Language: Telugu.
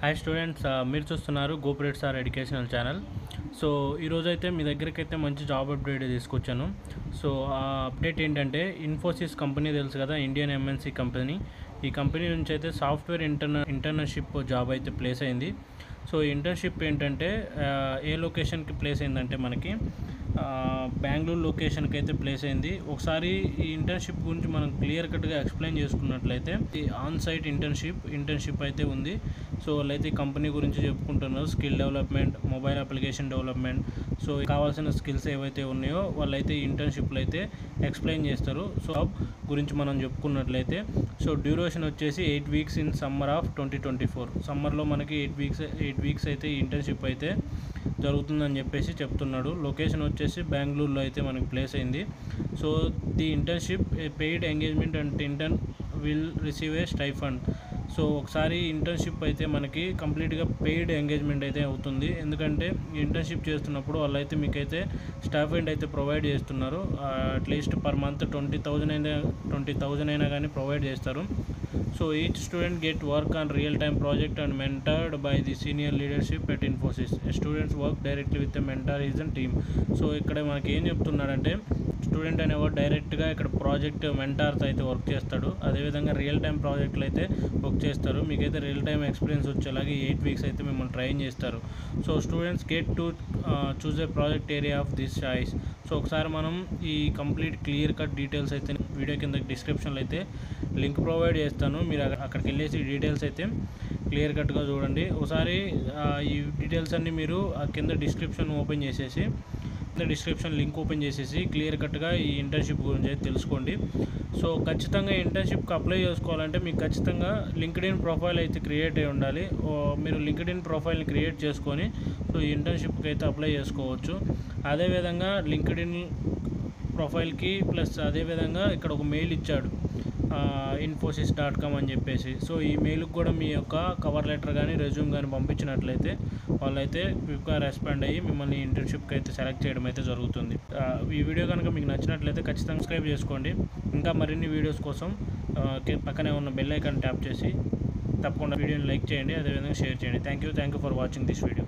హాయ్ స్టూడెంట్స్, మీరు చూస్తున్నారు Gopireddy sir educational channel. So ఈరోజైతే మీ దగ్గరికైతే మంచి జాబ్ అప్డేట్ తీసుకొచ్చాను. సో ఆ అప్డేట్ ఏంటంటే, ఇన్ఫోసిస్ కంపెనీ తెలుసు కదా, ఇండియన్ ఎంఎన్సీ కంపెనీ. ఈ కంపెనీ నుంచి అయితే సాఫ్ట్వేర్ ఇంటర్న్షిప్ జాబ్ అయితే ప్లేస్ అయింది. సో ఇంటర్న్షిప్ ఏంటంటే ఏ లొకేషన్కి ప్లేస్ అయిందంటే మనకి బెంగళూరు లొకేషన్కి అయితే ప్లేస్ అయింది. ఒకసారి ఈ ఇంటర్న్షిప్ గురించి మనం క్లియర్ కట్గా ఎక్స్ప్లెయిన్ చేసుకున్నట్లయితే, ఈ ఆన్ సైట్ ఇంటర్న్షిప్ అయితే ఉంది. సో వాళ్ళైతే కంపెనీ గురించి చెప్పుకుంటున్నారు, skill development, mobile application development. So కావాల్సిన స్కిల్స్ ఏవైతే ఉన్నాయో వాళ్ళైతే ఈ ఇంటర్న్షిప్లో అయితే ఎక్స్ప్లెయిన్ చేస్తారు. సో జాబ్ గురించి మనం చెప్పుకున్నట్లయితే, సో డ్యూరేషన్ వచ్చేసి 8 weeks ఇన్ సమ్మర్ ఆఫ్ 2024. సమ్మర్లో మనకి 8 weeks అయితే ఈ ఇంటర్న్షిప్ అయితే జరుగుతుందని చెప్పేసి చెప్తున్నాడు. లొకేషన్ వచ్చేసి బెంగళూరులో అయితే మనకి ప్లేస్ అయింది. So the internship paid engagement and intern will receive a stipend. So ఒకసారి ఇంటర్న్షిప్ అయితే మనకి కంప్లీట్గా పెయిడ్ ఎంగేజ్మెంట్ అయితే అవుతుంది. ఎందుకంటే ఇంటర్న్షిప్ చేస్తున్నప్పుడు వాళ్ళైతే మీకైతే స్టైఫండ్ అయితే ప్రొవైడ్ చేస్తున్నారు. అట్లీస్ట్ పర్ మంత్ 20,000 అయినా కానీ ప్రొవైడ్ చేస్తారు. So each student get work on real time project and mentored by the senior leadership at Infosys. Students work directly with the mentor is and team. So ఇక్కడ మనకి ఏం చెప్తున్నాడంటే, స్టూడెంట్ అనేవాడు డైరెక్ట్గా ఇక్కడ ప్రాజెక్ట్ మెంటార్తో అయితే వర్క్ చేస్తాడు. అదేవిధంగా రియల్ టైం ప్రాజెక్టులు అయితే వర్క్ చేస్తారు. మీకైతే రియల్ టైం ఎక్స్పీరియన్స్ వచ్చేలాగే 8 weeks అయితే మిమ్మల్ని ట్రైన్ చేస్తారు. So students get to choose a project area of this choice. So ఒకసారి మనం ఈ కంప్లీట్ క్లియర్ కట్ డీటెయిల్స్ అయితే వీడియో కింద డిస్క్రిప్షన్లో అయితే లింక్ ప్రొవైడ్ చేస్తాను. మీరు అక్కడికి వెళ్ళేసి డీటెయిల్స్ అయితే క్లియర్ కట్గా చూడండి. ఒకసారి ఈ డీటెయిల్స్ అన్నీ మీరు కింద డిస్క్రిప్షన్ లింక్ ఓపెన్ చేసేసి క్లియర్ కట్గా ఈ ఇంటర్న్షిప్ గురించి అయితే తెలుసుకోండి. సో ఖచ్చితంగా ఇంటర్న్షిప్కి అప్లై చేసుకోవాలంటే మీకు ఖచ్చితంగా లింక్డ్ఇన్ ప్రొఫైల్ అయితే క్రియేట్ అయి ఉండాలి. మీరు లింక్డ్ఇన్ ప్రొఫైల్ని క్రియేట్ చేసుకొని సో ఈ ఇంటర్న్షిప్కి అయితే అప్లై చేసుకోవచ్చు. అదేవిధంగా లింక్డ్ఇన్ ప్రొఫైల్కి ప్లస్ అదేవిధంగా ఇక్కడ ఒక మెయిల్ ఇచ్చాడు, infosys.com అని చెప్పేసి. సో ఈ మెయిల్కి కూడా మీ యొక్క కవర్ లెటర్ కానీ రెజ్యూమ్ కానీ పంపించినట్లయితే వాళ్ళైతే క్విక్గా రెస్పాండ్ అయ్యి మిమ్మల్ని ఇంటర్న్షిప్కి అయితే సెలెక్ట్ చేయడం అయితే జరుగుతుంది. ఈ వీడియో కనుక మీకు నచ్చినట్లయితే ఖచ్చితంగా సబ్స్క్రైబ్ చేసుకోండి. ఇంకా మరిన్ని వీడియోస్ కోసం పక్కనే ఉన్న బెల్ ఐకాన్ ట్యాప్ చేసి తప్పకుండా వీడియోని లైక్ చేయండి, అదేవిధంగా షేర్ చేయండి. Thank you for watching this video.